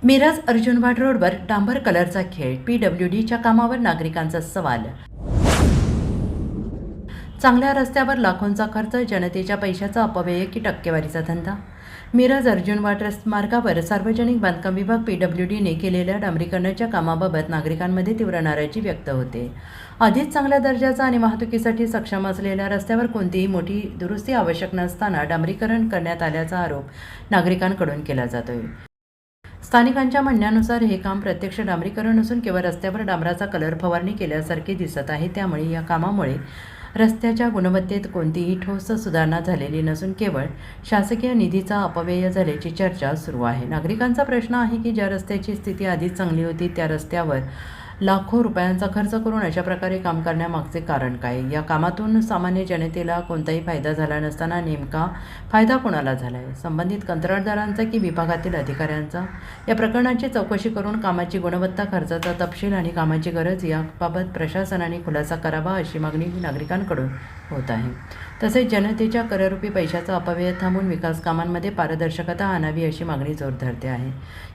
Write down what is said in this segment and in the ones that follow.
मिरज अर्जुनवाड रोडवर डांबर कलरचा खेळ, PWDच्या कामावर नागरिकांचा सवाल. चांगल्या रस्त्यावर लाखोंचा खर्च, जनतेच्या पैशाचा अपव्यय की टक्केवारीचा धंदा? मिरज अर्जुनवाड मार्गावर सार्वजनिक बांधकाम विभाग PWDने केलेल्या डांबरीकरणाच्या कामाबाबत नागरिकांमध्ये तीव्र नाराजी व्यक्त होते. आधीच चांगल्या दर्जाचा आणि वाहतुकीसाठी सक्षम असलेल्या रस्त्यावर कोणतीही मोठी दुरुस्ती आवश्यक नसताना डांबरीकरण करण्यात आल्याचा आरोप नागरिकांकडून केला जातोय. स्थानिकांच्या म्हणण्यानुसार हे काम प्रत्यक्ष डांबरीकरण नसून केवळ रस्त्यावर डांबराचा कलर फवारणी केल्यासारखे दिसत आहे. त्यामुळे या कामामुळे रस्त्याच्या गुणवत्तेत कोणतीही ठोस सुधारणा झालेली नसून केवळ शासकीय निधीचा अपव्यय झाल्याची चर्चा सुरू आहे. नागरिकांचा प्रश्न आहे की ज्या रस्त्याची स्थिती आधीच चांगली होती त्या रस्त्यावर लाखो रुपयांचा खर्च करून अशा प्रकारे काम करण्यामागचे कारण काय? या कामातून सामान्य जनतेला कोणताही फायदा झाला नसताना नेमका फायदा कोणाला झाला आहे? संबंधित कंत्राटदारांचा की विभागातील अधिकाऱ्यांचा? या प्रकरणाची चौकशी करून कामाची गुणवत्ता, खर्चाचा तपशील आणि कामाची गरज याबाबत प्रशासनाने खुलासा करावा अशी मागणी नागरिकांकडून होत आहे. तसेच जनतेच्या कररूपी पैशाचा अपव्यय थांबून विकास कामांमध्ये पारदर्शकता आणावी अशी मागणी जोर धरते आहे.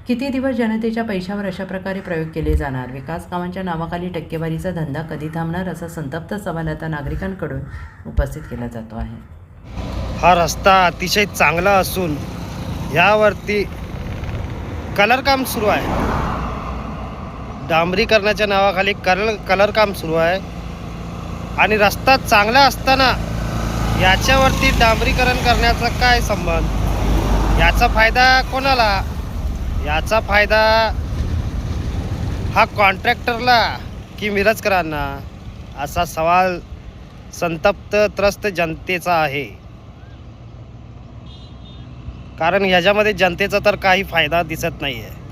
किती दिवस जनतेच्या पैशावर अशा प्रकारे प्रयोग केले जाणार? विकास कामांच्या नावाखाली टक्केवारीचा धंदा कधी थांबणार असा संतप्त सवाल आता नागरिकांकडून उपस्थित केला जातो आहे. हा रस्ता अतिशय चांगला असून यावरती कलर काम सुरू आहे. डांबरीकरणाच्या नावाखाली कलर काम सुरू आहे आणि रस्ता चांगला असताना याच्यावरती डांबरीकरण करण्याचा काय संबंध? याचा फायदा कोणाला? याचा फायदा हा कॉन्ट्रॅक्टरला की मिरजकरांना? असा सवाल संतप्त त्रस्त जनतेचा आहे. कारण ह्याच्यामध्ये जनतेचा तर काही फायदा दिसत नाही आहे.